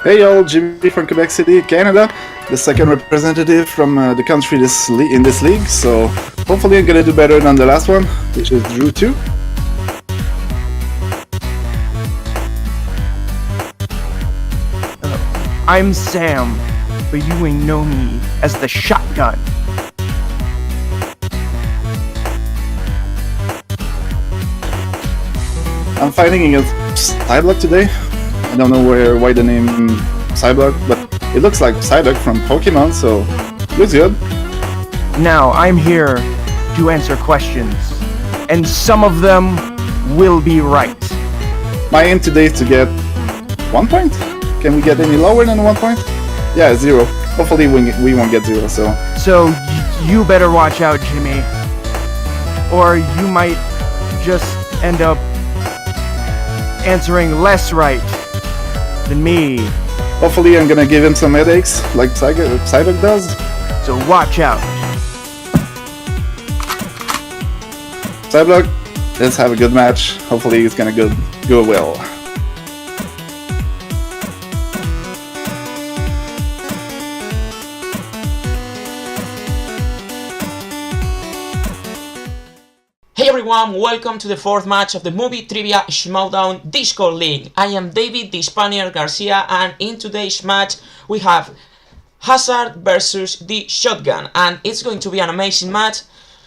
Hey y'all, Jimmy from Quebec City, Canada, the second representative from the country in this league, so hopefully I'm gonna do better than the last one, which is Drew 2. I'm Sam, but you ain't know me as the shotgun. I'm fighting against Psyduck today. I don't know why the name Psyduck, but it looks like Psyduck from Pokemon, so looks good. Now I'm here to answer questions, and some of them will be right. My aim today is to get 1 point. Can we get any lower than 1 point? Yeah, 0. Hopefully we won't get 0, so... So you better watch out, Jimmy. Or you might just end up answering less right than me. Hopefully I'm gonna give him some headaches, like Psyduck does. So watch out. Psyduck, let's have a good match. Hopefully it's gonna go well. Hey everyone, welcome to the fourth match of the Movie Trivia Schmodown Discord League. I am David the Spaniard Garcia, and in today's match we have Hazard versus the Shotgun, and it's going to be an amazing match.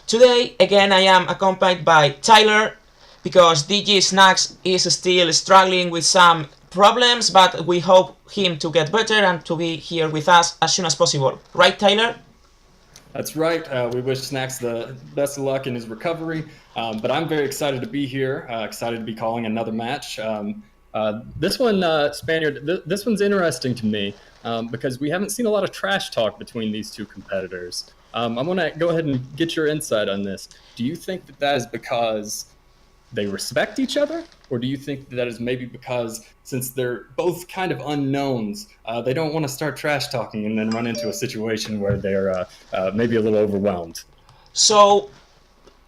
Today, again, I am accompanied by Tyler, because DG Snacks is still struggling with some problems, but we hope him to get better and to be here with us as soon as possible. Right, Tyler? That's right. We wish Snacks the best of luck in his recovery. But I'm very excited to be here. Excited to be calling another match. This one, Spaniard, this one's interesting to me because we haven't seen a lot of trash talk between these two competitors. I want to go ahead and get your insight on this. Do you think that is because they respect each other? Or do you think that is maybe because, since they're both kind of unknowns, they don't want to start trash talking and then run into a situation where they're maybe a little overwhelmed? So,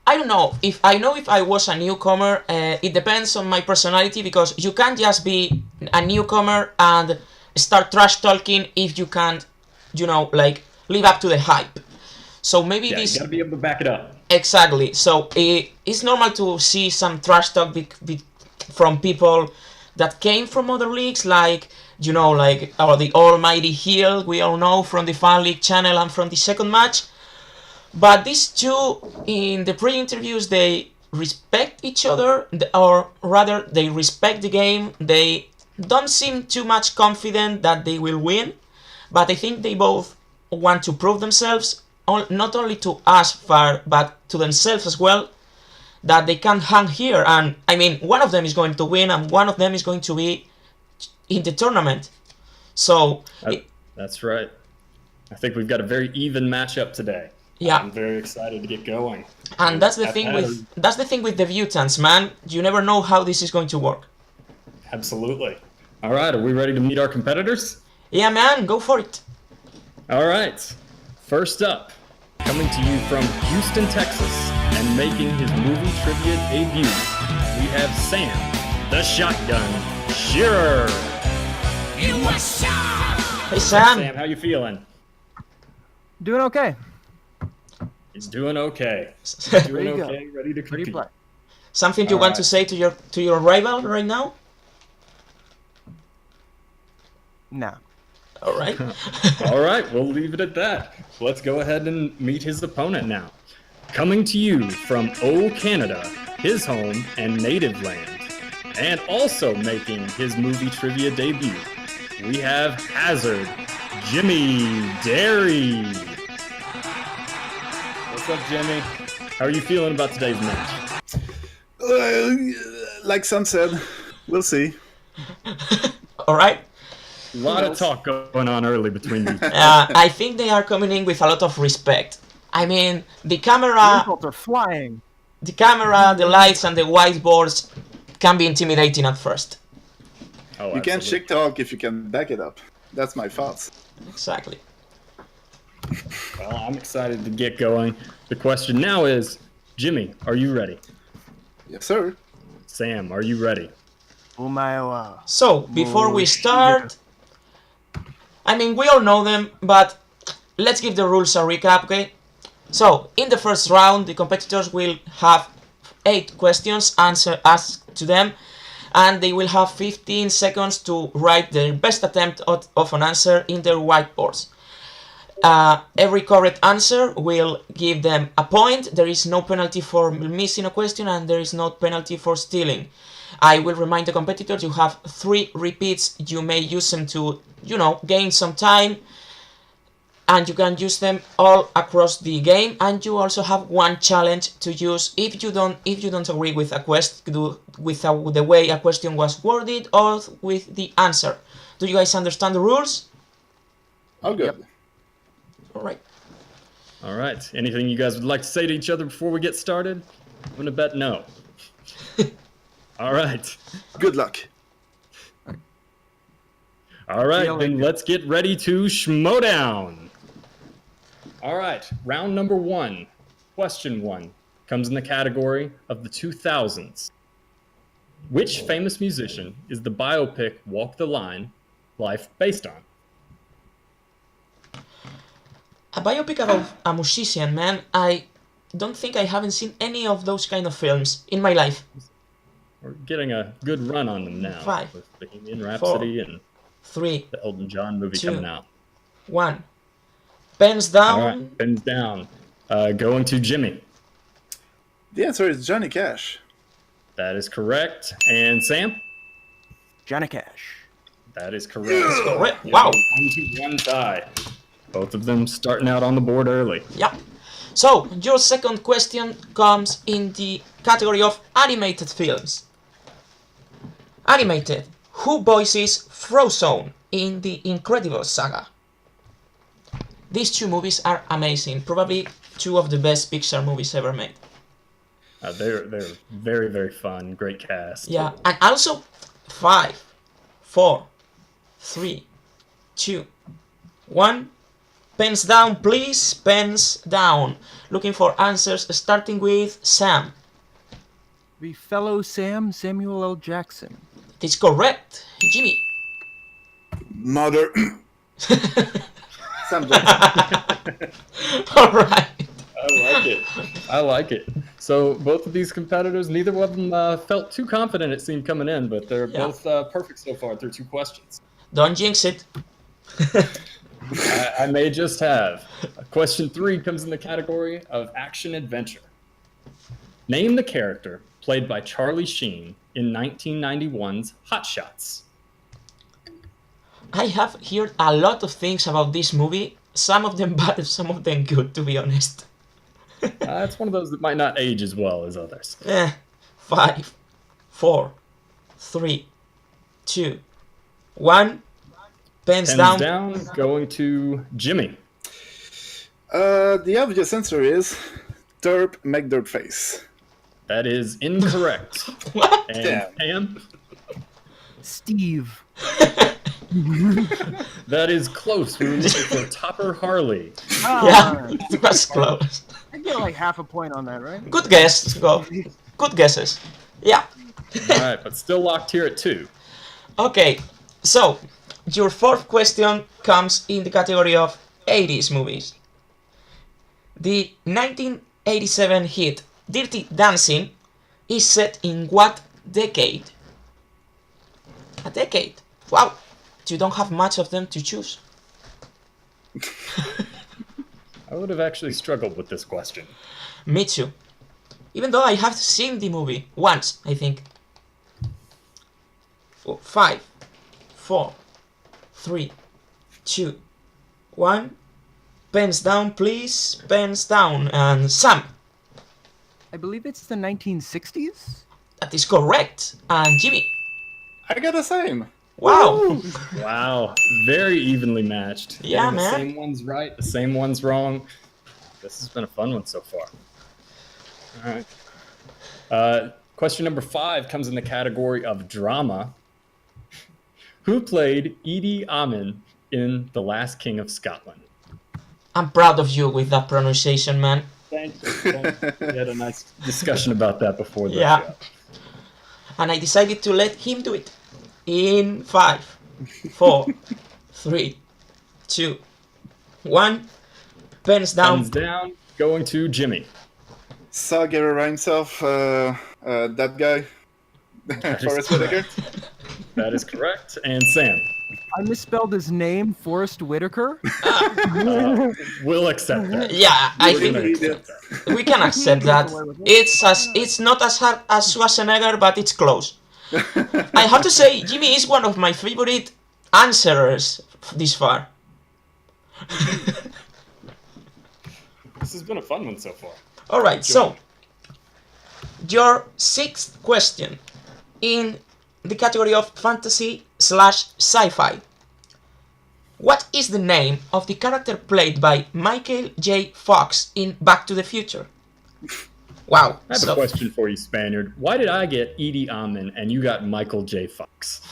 I don't know. If I was a newcomer, it depends on my personality, because you can't just be a newcomer and start trash talking if you can't, like, live up to the hype. So maybe this... you gotta be able to back it up. Exactly. So it's normal to see some trash talk from people that came from other leagues, like, like the Almighty Heel, we all know from the Fan League channel and from the second match. But these two, in the pre-interviews, they respect each other, or rather, they respect the game. They don't seem too much confident that they will win, but I think they both want to prove themselves, not only to us, but to themselves as well, that they can hang here. And I mean, one of them is going to win, and one of them is going to be in the tournament. So that's right. I think we've got a very even matchup today. Yeah, I'm very excited to get going. And that's the thing with debutants, man. You never know how this is going to work. Absolutely. All right, are we ready to meet our competitors? Yeah, man, go for it. All right. First up, coming to you from Houston, Texas, and making his movie trivia debut, we have Sam, the Shotgun Shearer. Hey, Sam. Sam, how you feeling? Doing okay. He's doing okay. Doing okay, ready to compete. Something you want to say to your rival right now? No. All right. All right, we'll leave it at that. Let's go ahead and meet his opponent now. Coming to you from Canada, his home and native land, and also making his movie trivia debut, we have Hazard, Jimmy Dery. What's up, Jimmy? How are you feeling about today's match? Like Sam said, we'll see. All right. A lot of talk going on early between these. I think they are coming in with a lot of respect. I mean, the camera, Are flying. the lights, and the whiteboards can be intimidating at first. Oh, you can't shit talk if you can back it up. That's my thoughts. Exactly. Well, I'm excited to get going. The question now is, Jimmy, are you ready? Yes, sir. Sam, are you ready? So, before we start, I mean, we all know them, but let's give the rules a recap, okay? So, in the first round, the competitors will have 8 questions asked to them, and they will have 15 seconds to write their best attempt of an answer in their whiteboards. Every correct answer will give them a point. There is no penalty for missing a question, and there is no penalty for stealing. I will remind the competitors you have 3 repeats. You may use them to, gain some time, and you can use them all across the game. And you also have 1 challenge to use if you don't agree with the way a question was worded or with the answer. Do you guys understand the rules? Oh, good. Yep. All right. Anything you guys would like to say to each other before we get started? I'm gonna bet no. All right. Good luck. All right, then let's get ready to Schmodown. All right, round number 1, question 1, comes in the category of the 2000s. Which famous musician is the biopic Walk the Line life based on? A biopic about a musician, man. I don't think I haven't seen any of those kind of films in my life. We're getting a good run on them now. 5, with Bohemian Rhapsody 4, and 3, the Elton John movie 2, coming out. 1. Pens down. All right, pens down. Going to Jimmy. The answer is Johnny Cash. That is correct. And Sam? Johnny Cash. That is correct. Wow. 1-1 tie. Both of them starting out on the board early. Yeah. So, your second question comes in the category of animated films. Animated. Who voices Frozone in the Incredibles saga? These 2 movies are amazing. Probably 2 of the best Pixar movies ever made. They're very, very fun. Great cast. Yeah, and also 5, 4, 3, 2, 1. Pens down, please. Pens down. Looking for answers, starting with Sam. The fellow Sam, Samuel L. Jackson. That's correct. Jimmy. Mother. Sam Jackson. All right. I like it. So both of these competitors, neither of them felt too confident, it seemed, coming in, but they're both perfect so far through 2 questions. Don't jinx it. I may just have. Question 3 comes in the category of action-adventure. Name the character played by Charlie Sheen in 1991's Hot Shots. I have heard a lot of things about this movie. Some of them bad, some of them good, to be honest. It's one of those that might not age as well as others. 5, 4, 3, 2, 1. Pens down. Going to Jimmy. The obvious answer is Derp McDirtface. That is incorrect. What? And Pam? Steve. That is close. We were looking for Topper Harley. Yeah, it was close. I get like half a point on that, right? Good guess. Go. Good guesses. Yeah. All right, but still locked here at 2. Okay, so your 4th question comes in the category of 80s movies. The 1987 hit Dirty Dancing is set in what decade? A decade. Wow, you don't have much of them to choose. I would have actually struggled with this question. Me too. Even though I have seen the movie once, I think. 5, 4, 3, 2, 1. Pens down, please. Pens down. And Sam. I believe it's the 1960s? That is correct. And Jimmy. I got the same. Wow. Wow. Very evenly matched. Yeah, Getting man. The same one's right, the same one's wrong. This has been a fun one so far. All right. Question number 5 comes in the category of drama. Who played Idi Amin in The Last King of Scotland? I'm proud of you with that pronunciation, man. Thank you. We had a nice discussion about that before the Yeah. show. And I decided to let him do it. In 5, 4, 3, 2, 1. Pens down. Pens down. Going to Jimmy. Saw Guerrero himself, that guy, Forrest Whitaker. That is correct. And Sam. I misspelled his name, Forrest Whitaker. We'll accept that. Yeah, I We're think gonna accept that. we can accept that. It's not as hard as Schwarzenegger, but it's close. I have to say, Jimmy is one of my favorite answerers this far. This has been a fun one so far. Alright, so your 6th question in the category of fantasy/sci-fi. What is the name of the character played by Michael J. Fox in Back to the Future? Wow. I have a question for you, Spaniard. Why did I get Edie Amin and you got Michael J. Fox?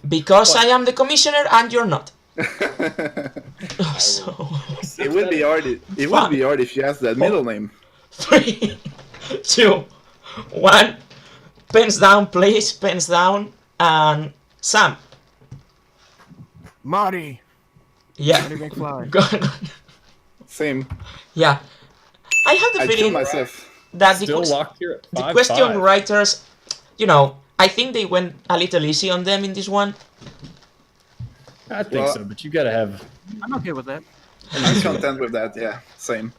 Because I am the commissioner and you're not. So, It would be hard. It would be hard if you asked that middle name. 3, 2, 1. Pens down, please. Pens down. And Sam. Marty. Yeah. Marty McFly. Go on. Same. Yeah. I have the I killed feeling myself. that Still locked here at 5-5. the question writers, I think they went a little easy on them in this one. I think Well- so, but you gotta have. I'm okay with that. I'm content with that. Yeah, same.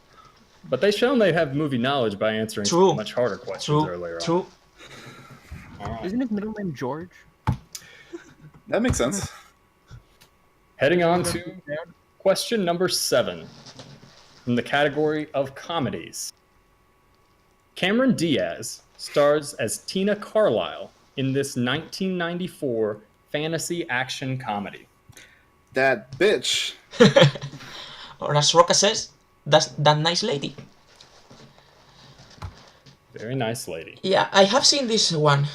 But they shown they have movie knowledge by answering True. much harder questions True. earlier on. True. All right. Isn't his middle name George? That makes sense. Heading on to question number 7 from the category of comedies. Cameron Diaz stars as Tina Carlisle in this 1994 fantasy action comedy. That bitch. Or as Roca says, that's that nice lady. Very nice lady. Yeah, I have seen this one.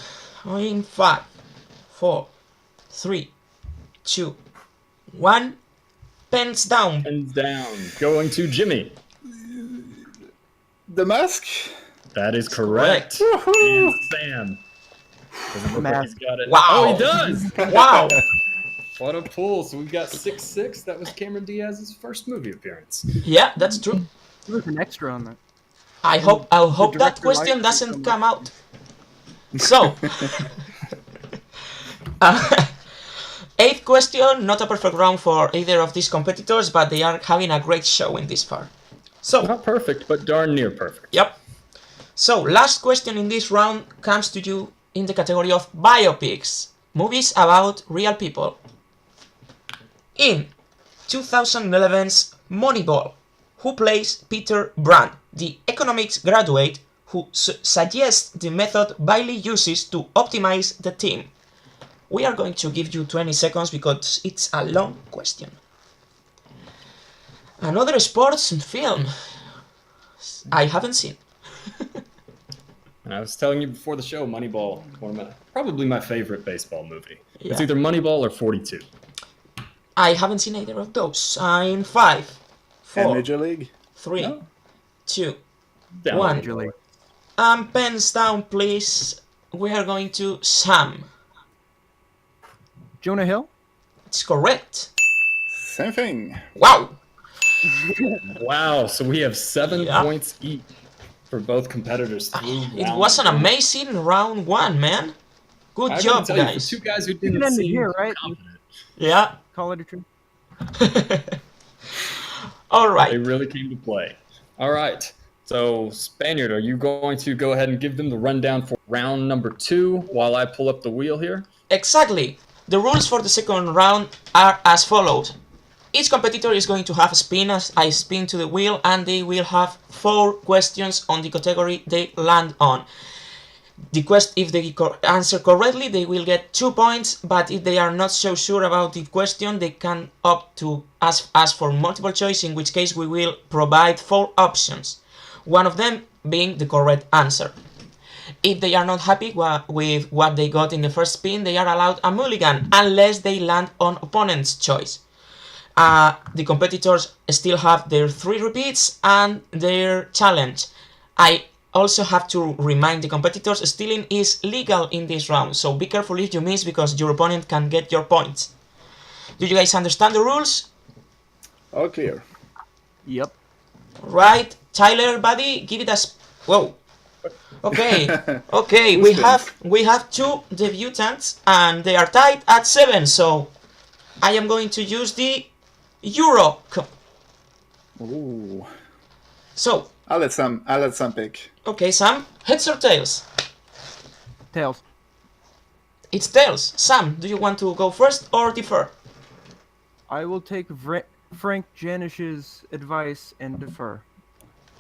In 5, 4, 3, 2, 1. Pens down. Pens down. Going to Jimmy. The Mask. That is correct. And Sam. Doesn't look like he's got it. Wow. Oh, he does. Wow. What a pull. So we've got 6-6. That was Cameron Diaz's first movie appearance. Yeah, that's true. There's an extra on that. I'll hope that director question likes doesn't it. come out. So, 8th question, not a perfect round for either of these competitors, but they are having a great show in this far. So, Not perfect, but darn near perfect. yep. So, last question in this round comes to you in the category of biopics, movies about real people. In 2011's Moneyball, who plays Peter Brand, the economics graduate who suggests the method Bailey uses to optimize the team? We are going to give you 20 seconds because it's a long question. Another sports film I haven't seen. And I was telling you before the show, Moneyball, probably my favorite baseball movie. Yeah. It's either Moneyball or 42. I haven't seen either of those. In 5, And 4, Major League. 3, No. 2, Down One. Major League. Pens down, please. We are going to Sam. Jonah Hill? It's correct. Same thing. Wow. Wow, so we have 7 Yeah. points each for both competitors through It round was an one. amazing round 1, man. Good I job, gotta tell you, guys. for two guys who can didn't end it seem here, right? confident, Yeah. Call it a truth. All they right. really came to play. All right, so Spaniard, are you going to go ahead and give them the rundown for round number 2 while I pull up the wheel here? Exactly. The rules for the second round are as follows. Each competitor is going to have a spin as I spin to the wheel, and they will have 4 questions on the category they land on. If they answer correctly, they will get 2 points, but if they are not so sure about the question, they can opt to ask for multiple choice, in which case we will provide 4 options, one of them being the correct answer. If they are not happy with what they got in the first spin, they are allowed a mulligan, unless they land on opponent's choice. The competitors still have their 3 repeats and their challenge. I also have to remind the competitors, stealing is legal in this round, so be careful if you miss because your opponent can get your points. Do you guys understand the rules? All clear. Yep. Right, Tyler, buddy, give it a. Whoa. Okay, okay. Who We have two debutants, and they are tied at 7. So I am going to use the Euro. Ooh. So I'll let Sam pick. okay, Sam, heads or tails? Tails. It's tails. Sam, do you want to go first or defer? I will take Frank Janish's advice and defer.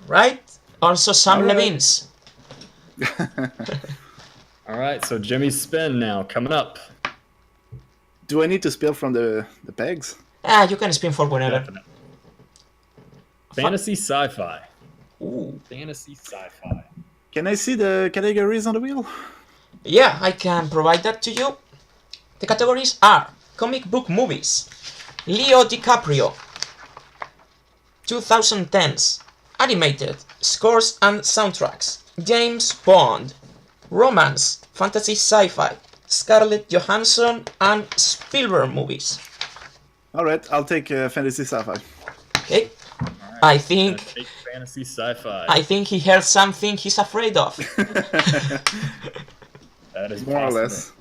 Right. Also, Sam All right. Levine's. All right, so Jimmy's spin now coming up. Do I need to spill from the pegs? You can spin for whenever. Definitely. Fantasy sci-fi. Ooh. Fantasy sci-fi. Can I see the categories on the wheel? Yeah, I can provide that to you. The categories are comic book movies, Leo DiCaprio, 2010s, animated, scores and soundtracks, James Bond, romance, fantasy sci-fi, Scarlett Johansson, and Spielberg movies. Alright, I'll take fantasy sci-fi. Okay, All right, I think take fantasy sci-fi. I think he heard something he's afraid of. That is More or possible. less.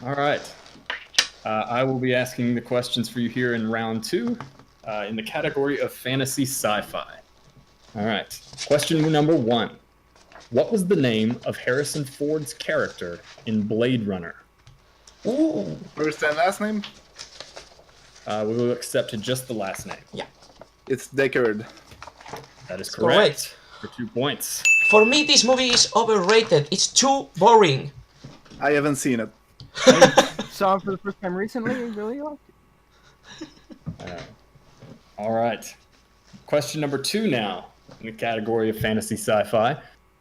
All right. I will be asking the questions for you here in round 2 in the category of fantasy sci-fi. All right. Question number 1. What was the name of Harrison Ford's character in Blade Runner? Ooh, First and last name? We will accept just the last name. yeah. It's Deckard. That is correct. correct. For 2 points. For me, this movie is overrated. It's too boring. I haven't seen it. Saw him for the first time recently. Really? All right. Question number 2 now in the category of fantasy sci-fi.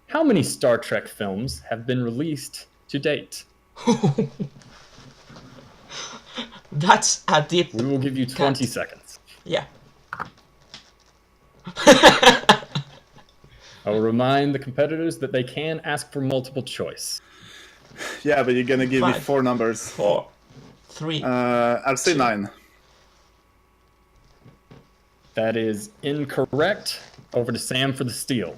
How many Star Trek films have been released to date? That's a deep. We will give you 20 seconds. Yeah. I will remind the competitors that they can ask for multiple choice. Yeah, but you're gonna give me 5, 4 numbers. 4, 3. I'll say 9. That is incorrect. Over to Sam for the steal.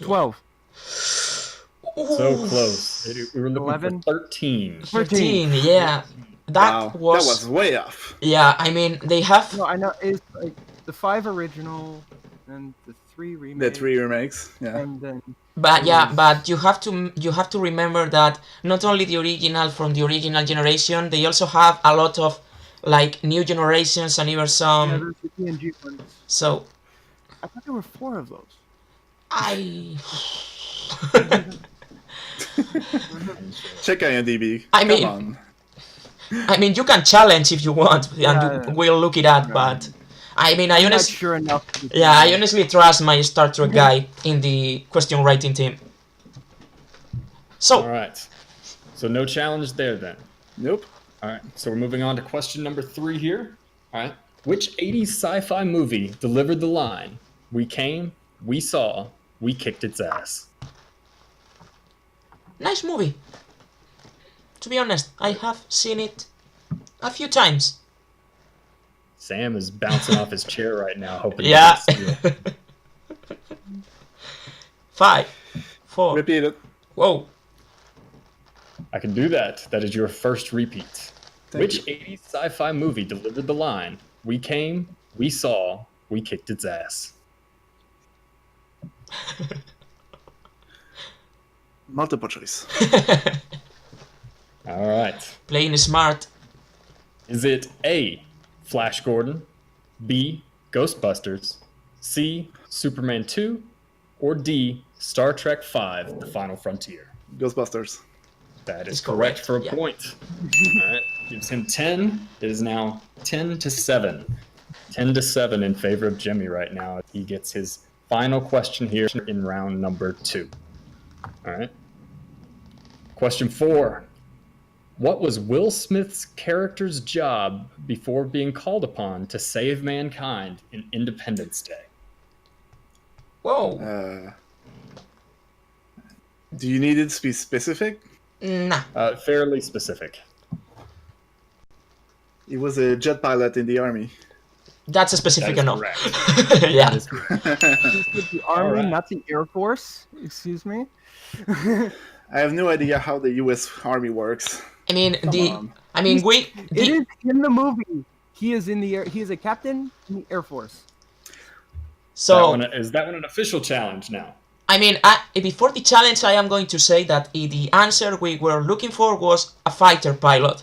12. So close. We were looking 11. for 13. 13, yeah. That Wow, was. that was way off. Yeah, I mean, they have. No, I know. It's like the 5 original and the 3 remake. The 3 remakes, yeah. And then But yeah, but you have to remember that not only the original from the original generation, they also have a lot of like new generations and even some. there's the TNG ones. So I thought there were 4 of those. I. Check IMDb. I mean- Come on. I mean, you can challenge if you want, and Yeah. we'll look it up. But I mean, I I'm not honestly. sure enough. Yeah, I honestly trust my Star Trek guy in the question writing team. So, All right. So no challenge there then. Nope. All right. So we're moving on to question number 3 here. All right. Which 80s sci-fi movie delivered the line, "We came, we saw, we kicked its ass"? nice movie. To be honest, I have seen it a few times. Sam is bouncing off his chair right now, hoping to Yeah. get a steal. 5, 4. Repeat it. Whoa. I can do that. That is your first repeat. Thank Which you. 80s sci-fi movie delivered the line, "We came, we saw, we kicked its ass"? Multiple choice. All right. Playing smart. Is it A, Flash Gordon, B, Ghostbusters, C, Superman 2, or D, Star Trek V, The Final Frontier? Ghostbusters. That is It's correct correct, for a yeah. point. All right. Gives him 10. It is now 10-7. 10-7 in favor of Jimmy right now. He gets his final question here in round number 2. All right. Question 4. What was Will Smith's character's job before being called upon to save mankind in Independence Day? Whoa. Do you need it to be specific? Nah. Fairly specific. He was a jet pilot in the army. That's a That specific is enough. correct. Yeah. That is correct. You said the Army, Alright. not the Air Force. Excuse me. I have no idea how the U.S. Army works. I mean on. It is in the movie. He is in the air. He is a captain in the Air Force. so Is that one an official challenge now? I mean, before the challenge, I am going to say that the answer we were looking for was a fighter pilot.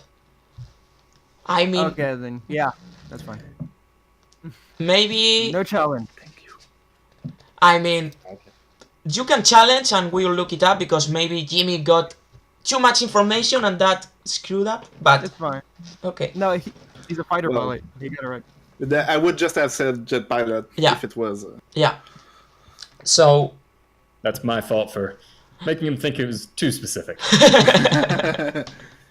I mean, Okay, then yeah, that's fine. maybe. No challenge. Thank you. I mean, Okay. you can challenge and we'll look it up because maybe Jimmy got too much information and that screwed up. But It's fine. okay, No, he's a fighter Well, pilot. He got it right. I would just have said jet pilot Yeah. if it was. yeah. So That's my fault for making him think it was too specific.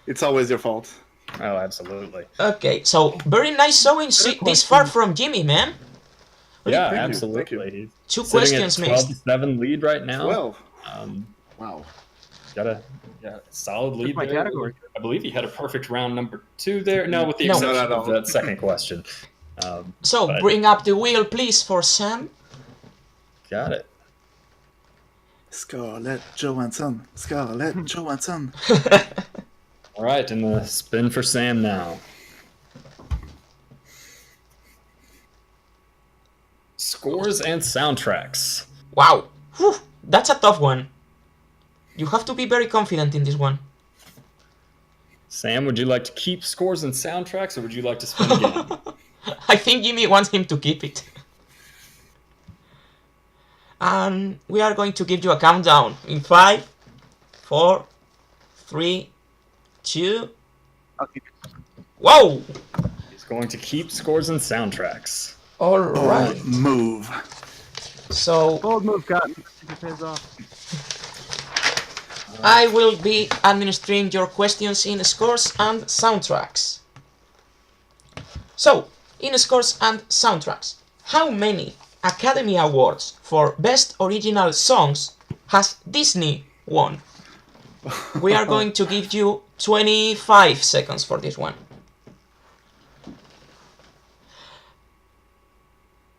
It's always your fault. Oh, absolutely. okay, so very nice showing this far from Jimmy, man. Yeah, Thank you, absolutely. thank He's Two sitting questions at missed. 12-7 lead right now. 12. Um, Wow. got a solid lead my there. category. I believe he had a perfect round number 2 there. No, with the No. exception Not at of all. that second question. So But- bring up the wheel, please, for Sam. Got it. Scarlett Johansson. Scarlett Johansson. All right, and the spin for Sam now. Scores and soundtracks. Wow, whew, that's a tough one. You have to be very confident in this one. Sam, would you like to keep scores and soundtracks, or would you like to spin again? I think Jimmy wants him to keep it. And we are going to give you a countdown in 5, 4, 3, 2. Okay. Whoa! He's going to keep scores and soundtracks. All right. Move. So Bold move, Cotton. It pays off. I will be administering your questions in scores and soundtracks. So, in scores and soundtracks, how many Academy Awards for Best Original Songs has Disney won? We are going to give you 25 seconds for this one.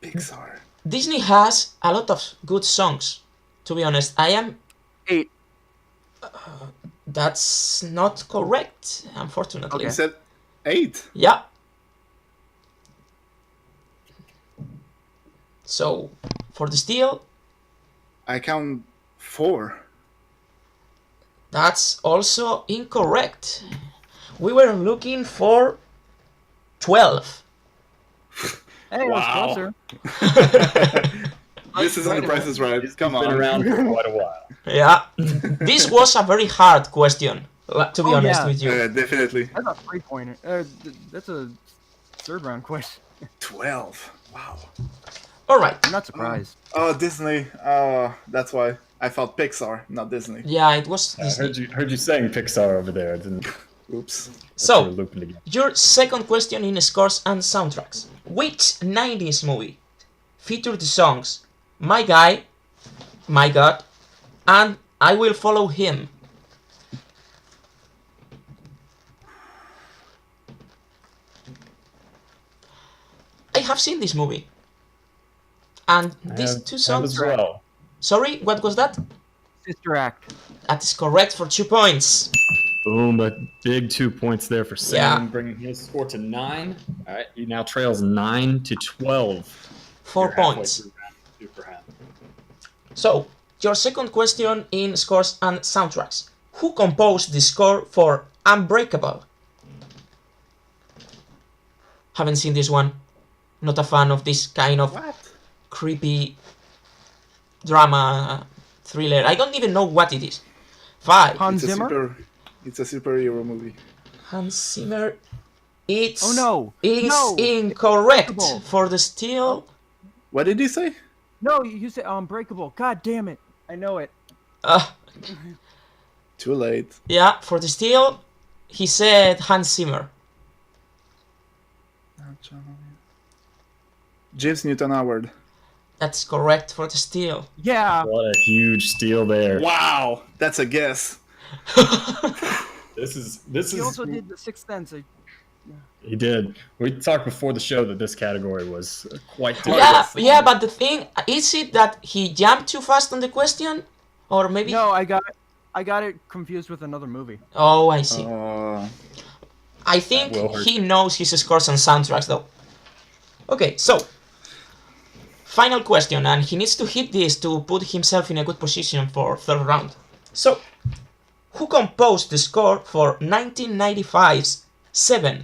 Pixar. Disney has a lot of good songs, to be honest. 8. That's not correct, unfortunately. You said 8. Yeah. So, for the steal, I count 4. that's also incorrect. We were looking for 12. Hey, it was Wow. closer. This isn't the Price is Right. Come Been on. around for quite a while. Yeah. This was a very hard question, to be Oh, honest yeah. with you. Definitely. That's a 3-pointer. That's a third round question. 12. Wow. Alright. I'm not surprised. Oh, Disney. Oh, that's why. I thought Pixar, not Disney. Yeah, it was I Disney. heard you saying Pixar over there. I didn't. Oops. So, we're looping again. your second question in scores and soundtracks. Which 90s movie featured the songs My Guy, My God, and I Will Follow Him? I have seen this movie. And these two Have songs... as well. Sorry, what was that? Sister Act. That is correct for 2 points. Boom, a big 2 points there for Sam, Yeah. bringing his score to 9. All right, he now trails 9-12. 4 You're halfway points. through round 2 for him. So, your second question in scores and soundtracks. Who composed the score for Unbreakable? Haven't seen this one. Not a fan of this kind of What? creepy drama thriller. I don't even know what it is. 5. Hans Zimmer? It's a superhero movie. Hans Zimmer. It's Oh, no. It's No. incorrect Unbreakable. for the steal. What did he say? No, you said Unbreakable. God damn it. I know it. Too late. Yeah, for the steal, he said Hans Zimmer. James Newton Howard. That's correct for the steal. Yeah. What a huge steal there. Wow, that's a guess. This is He also did The Sixth Sense. He did. We talked before the show that this category was quite difficult. Yeah, but the thing is it that he jumped too fast on the question, or maybe? No, I got it confused with another movie. Oh, I see. I think That will hurt. he knows his scores and soundtracks though. Okay, so final question, and he needs to hit this to put himself in a good position for third round. So, who composed the score for 1995's Seven?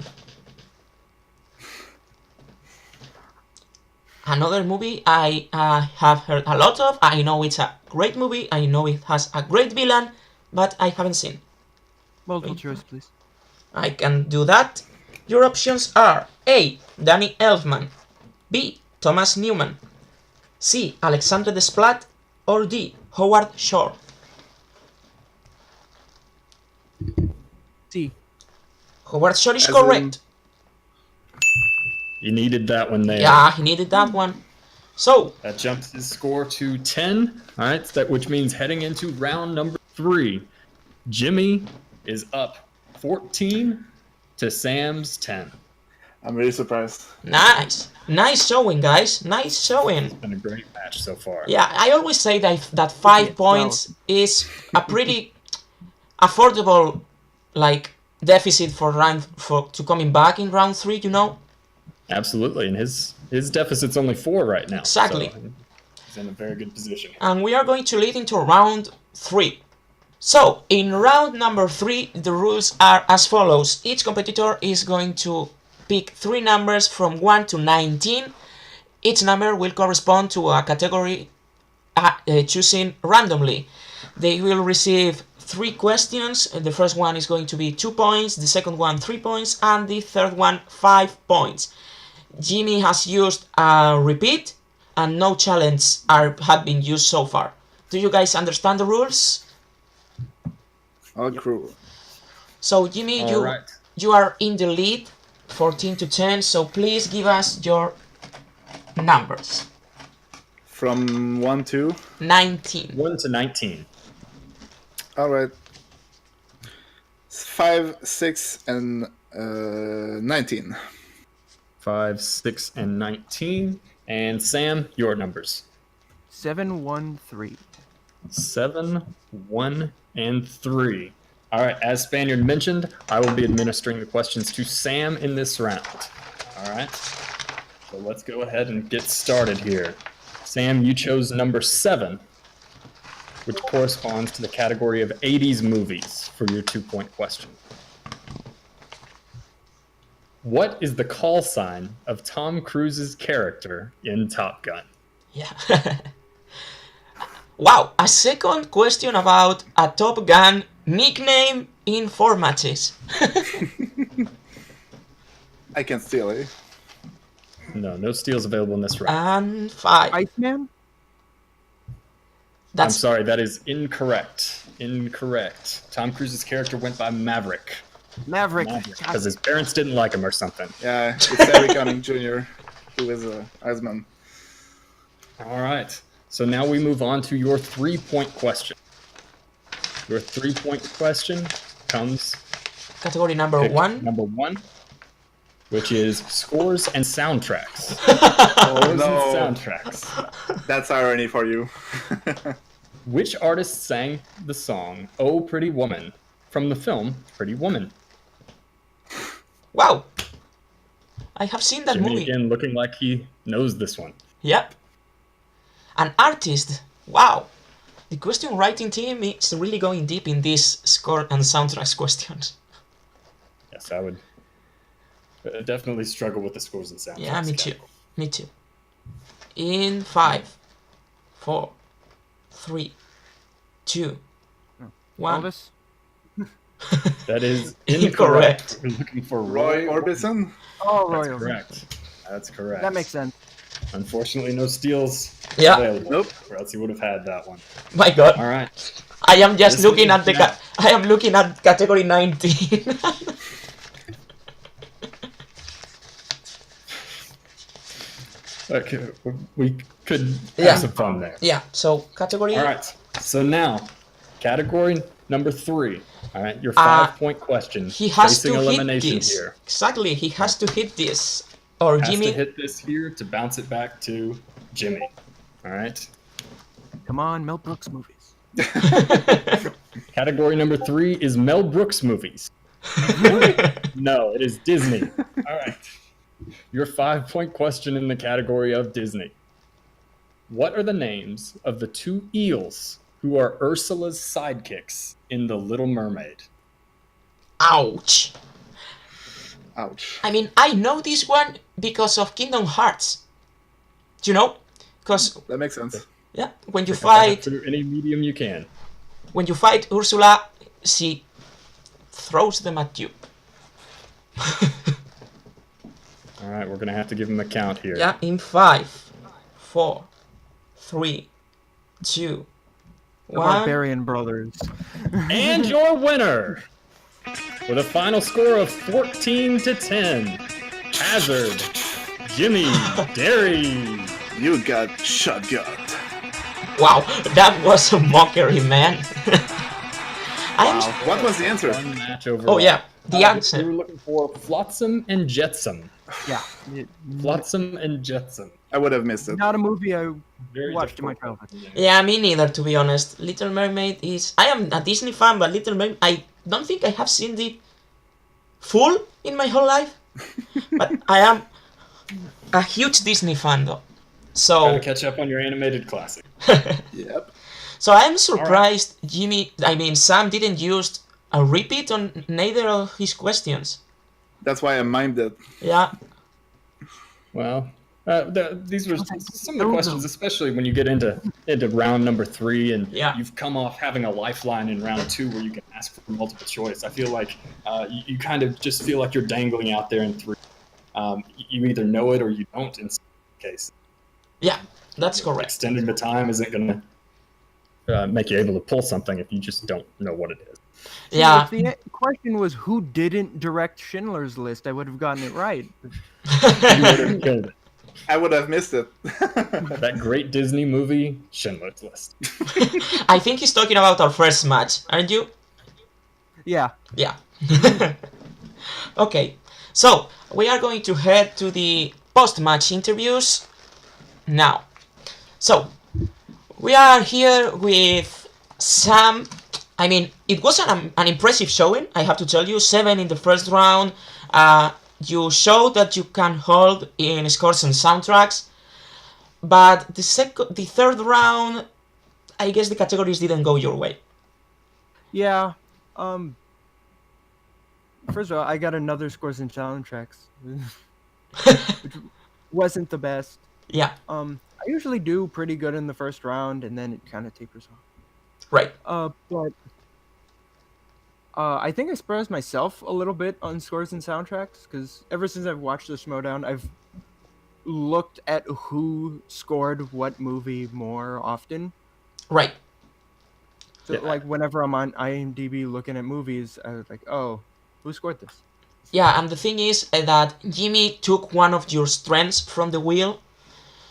Another movie I have heard a lot of. I know it's a great movie. I know it has a great villain, but I haven't seen. Multiple choice, please. I can do that. Your options are A. Danny Elfman, B. Thomas Newman, C. Alexandre Desplat, or D. Howard Shore. C. Howard Shore is As correct. You needed that one there. Yeah, he needed that one. So, That jumps his score to 10. All right, which means heading into round number 3, Jimmy is up 14 to Sam's 10. I'm really surprised. nice. Nice showing, guys. Nice showing. It's been a great match so far. Yeah, I always say that 5 points is a pretty affordable, like, deficit to coming back in round 3, you know? Absolutely, and his deficit's only 4 right now. Exactly. So he's in a very good position. And we are going to lead into round 3. So, in round number 3, the rules are as follows. Each competitor is going to pick 3 numbers from 1 to 19. Each number will correspond to a category choosing randomly. They will receive 3 questions. The first one is going to be 2 points, the second one 3 points, and the third one 5 points. Jimmy has used a repeat, and no challenge have been used so far. Do you guys understand the rules? All crew. So Jimmy, All right. you are in the lead, 14 to 10. So please give us your numbers. From 1 to? 19. 1 to 19. Alright. 5, 6, and 19. 5, 6, and 19. And Sam, your numbers. 7, 1, 3. 7, 1, and 3. All right, as Spaniard mentioned, I will be administering the questions to Sam in this round. All right, so let's go ahead and get started here. Sam, you chose number 7, which corresponds to the category of 80s movies for your 2-point question. What is the call sign of Tom Cruise's character in Top Gun? Yeah. Wow, a second question about a Top Gun nickname in 4 matches. I can steal it. No steals available in this round. And 5. Iceman? I'm That's sorry, that is incorrect. Incorrect. Tom Cruise's character went by Maverick. Maverick. Because his parents didn't like him or something. Yeah, it's Eric Cunning Jr., who is a Iceman. All right. So now we move on to your 3-point question. Your 3-point question comes category number pick 1. Number 1, which is scores and soundtracks. Oh Scores no, and soundtracks. that's irony for you. Which artist sang the song "Oh Pretty Woman" from the film Pretty Woman? Wow. I have seen that Jimmy movie. again looking like he knows this one. Yep. An artist. Wow. The question writing team is really going deep in these score and soundtracks questions. Yes, I would definitely struggle with the scores and soundtracks. Yeah, me too. Me too. In 5, 4, 3, 2, 1. Elvis? That is Incorrect. incorrect. We're looking for Roy Roy. Orbison? Oh, That's Royals. correct. That's correct. That makes sense. Unfortunately, no steals Yeah. available. Nope. Or else he would have had that one. My God. All right. I am just This looking is at the Jack. I am looking at category 19. Okay, we could Yeah. have some fun there. Yeah. So category. All right. So now, category Number 3. All right, your 5-point question. He has Facing to hit elimination this. here. Exactly, he has to hit this. Or Has Jimmy. to hit this here to bounce it back to Jimmy. All right. Come on, Mel Brooks movies. Category number 3 is Mel Brooks movies. No, it is Disney. All right. Your 5-point question in the category of Disney. What are the names of the 2 eels who are Ursula's sidekicks in The Little Mermaid? Ouch. Ouch. I mean, I know this one because of Kingdom Hearts. Do you know? Because That makes sense. yeah, when you fight Through any medium you can. Ursula, she throws them at you. All right, we're going to have to give him a count here. Yeah, in 5, 4, 3, 2, The 1. Barbarian Brothers. And your winner, with a final score of 14-10, Hazard, Jimmy, Dery. You got shotgunned. Wow, that was a mockery, man. I'm Wow. What was the answer? Fun match overall. Oh yeah, the We answer. were looking for Flotsam and Jetsam. Yeah. Flotsam and Jetsam. I would have missed it. Not a movie I Very watched in my difficult. childhood. Yeah, me neither, to be honest. Little Mermaid is... I am a Disney fan, but Little Mermaid... I don't think I have seen it full in my whole life. But I am a huge Disney fan, though. So... Gotta catch up on your animated classic. Yep. So I am surprised Sam didn't use a repeat on neither of his questions. That's why I mimed it. Yeah. Well, these were some of the questions, especially when you get into round number 3 and Yeah. you've come off having a lifeline in round 2 where you can ask for multiple choice. I feel like you kind of just feel like you're dangling out there in 3. You either know it or you don't in some case. Yeah, that's correct. Extending the time isn't going to make you able to pull something if you just don't know what it is. Yeah. If the question was who didn't direct Schindler's List, I would have gotten it right. You would have killed it. I would have missed it. That great Disney movie, Schindler's List. I think he's talking about our first match, aren't you? Yeah. Yeah. Okay, so we are going to head to the post-match interviews now. So we are here with Sam. I mean, it was an impressive showing, I have to tell you. 7 in the first round. You showed that you can hold in scores and soundtracks. But the third round, I guess the categories didn't go your way. Yeah. First of all, I got another scores and soundtracks, which wasn't the best. Yeah, I usually do pretty good in the first round, and then it kind of tapers off. right. But I think I surprised myself a little bit on scores and soundtracks, because ever since I've watched the Schmodown, I've looked at who scored what movie more often. Right. So, like, whenever I'm on IMDb looking at movies, I was like, oh, who scored this? Yeah, and the thing is that Jimmy took one of your strengths from the wheel.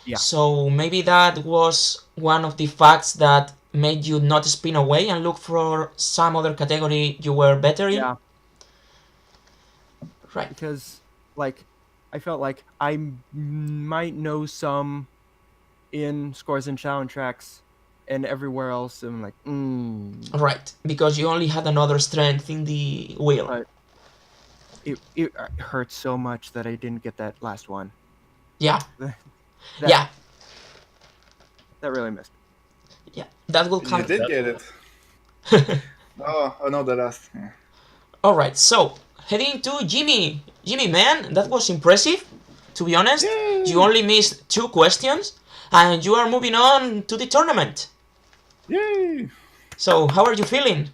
Yeah. So maybe that was one of the facts that made you not spin away and look for some other category you were better in. Yeah, Right. because, like, I felt like I might know some in scores and soundtracks, and everywhere else, I'm like, Right. Because you only had another strength in the wheel. Right. It hurts so much that I didn't get that last one. Yeah. That, Yeah. That really missed me. Yeah. That will come. You did get it. Oh no, the last. Yeah. All right. So heading to Jimmy. Jimmy, man, that was impressive. To be honest, Yay! you only missed 2 questions, and you are moving on to the tournament. Yay! So how are you feeling?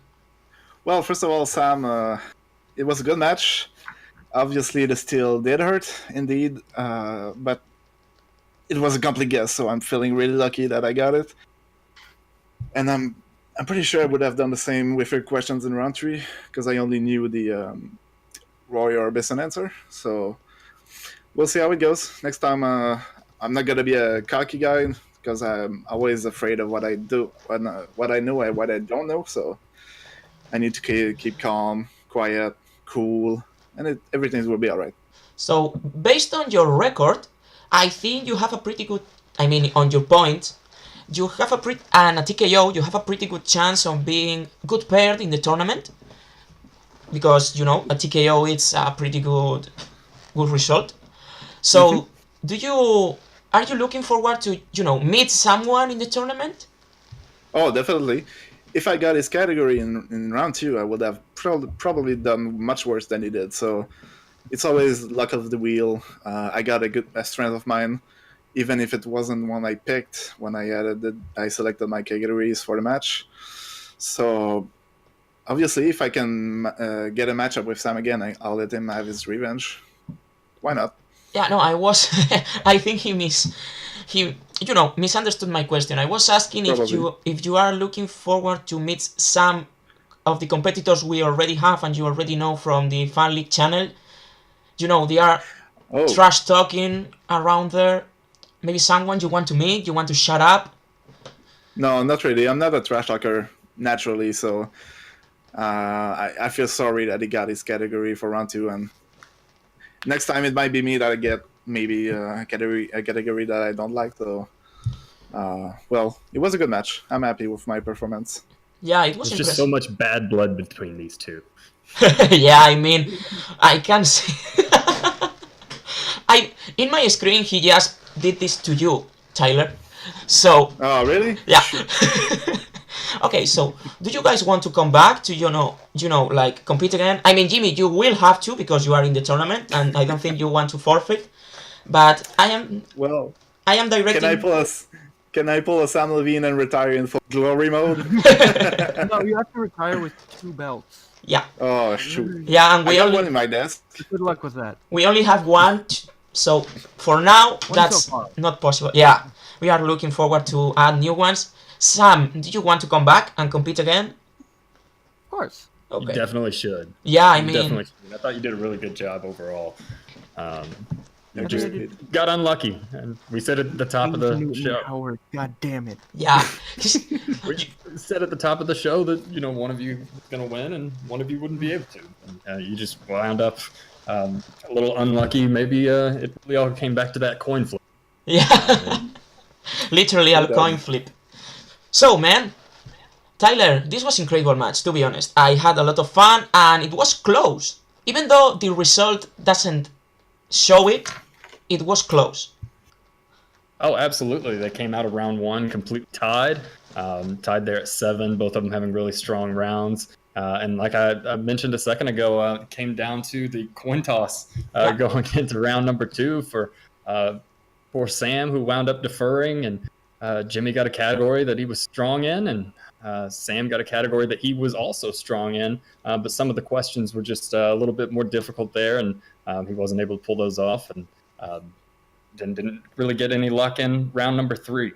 Well, first of all, Sam, it was a good match. Obviously, the steel did hurt, indeed, but it was a complete guess, so I'm feeling really lucky that I got it. And I'm pretty sure I would have done the same with your questions in round 3, because I only knew the Roy Orbison answer. So we'll see how it goes. Next time, I'm not gonna be a cocky guy, because I'm always afraid of what I do, what I know and what I don't know. So I need to keep calm, quiet, cool, and everything will be all right. So, based on your record, I think you have a pretty good. I mean, on your point, you have a TKO. You have a pretty good chance of being good paired in the tournament because a TKO is a pretty good result. So, are you looking forward to meet someone in the tournament? Oh, definitely. If I got his category in round 2, I would have probably done much worse than he did. So it's always luck of the wheel. I got a strength of mine, even if it wasn't one I picked when I selected my categories for the match. So obviously, if I can get a matchup with Sam again, I'll let him have his revenge. Why not? Yeah, no, I was. I think he misunderstood my question. I was asking if you are looking forward to meet some of the competitors we already have and you already know from the Fan League channel. They are trash talking around there. Maybe someone you want to meet, you want to shut up. No, not really. I'm not a trash talker naturally, so I feel sorry that he got his category for round 2, and next time it might be me that I get maybe a category that I don't like. So, well, it was a good match. I'm happy with my performance. Yeah, it was There's just so much bad blood between these two. Yeah, I mean, I can see. In my screen, he just did this to you, Tyler. So. Oh, really? Yeah. Okay, so do you guys want to come back to like compete again? I mean, Jimmy, you will have to because you are in the tournament, and I don't think you want to forfeit. But I am directing. Can I pull a Sam Levine and retire in full glory mode? No, you have to retire with 2 belts. Yeah. Oh shoot. Yeah, and I got one in my desk. Good luck with that. We only have one, so for now that's not possible. Yeah, we are looking forward to add new ones. Sam, do you want to come back and compete again? Of course. Okay. You definitely should. Yeah, I You mean, definitely should. I thought you did a really good job overall. You just got unlucky, and we said at the top of the show. Howard, God damn it! Yeah, We said at the top of the show that one of you was going to win and one of you wouldn't be able to. And, you just wound up a little unlucky. Maybe it really all came back to that coin flip. Yeah, literally a coin flip. So, man, Tyler, this was an incredible match, to be honest. I had a lot of fun, and it was close. Even though the result doesn't show it, it was close. Oh, absolutely. They came out of round 1 completely tied. Tied there at 7, both of them having really strong rounds. And like I mentioned a second ago, it came down to the coin toss going into round number 2 for Sam, who wound up deferring, and Jimmy got a category that he was strong in, and Sam got a category that he was also strong in, but some of the questions were just a little bit more difficult there, and he wasn't able to pull those off, and didn't really get any luck in round number 3.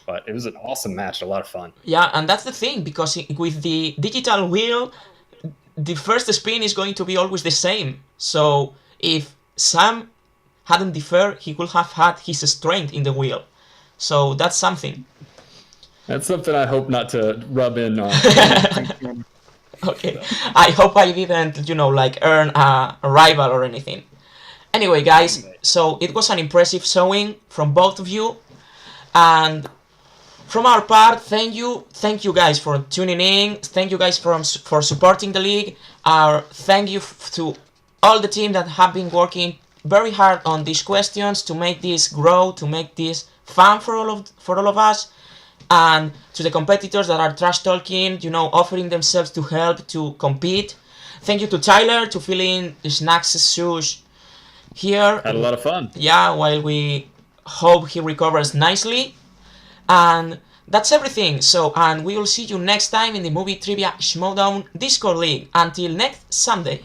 But it was an awesome match, a lot of fun. Yeah, and that's the thing, because with the digital wheel, the first spin is going to be always the same. So if Sam hadn't deferred, he would have had his strength in the wheel. So that's something. That's something I hope not to rub in on. Okay, I hope I didn't, earn a rival or anything. Anyway, guys, so it was an impressive showing from both of you. And from our part, thank you guys for tuning in. Thank you guys for supporting the league. Thank you to all the team that have been working very hard on these questions to make this grow, to make this fun for all of us. And to the competitors that are trash talking, offering themselves to help to compete. Thank you to Tyler to fill in the snacks shoes here. Had a lot of fun. Yeah, while we hope he recovers nicely. And that's everything. So, and we will see you next time in the Movie Trivia Schmodown Discord League. Until next Sunday.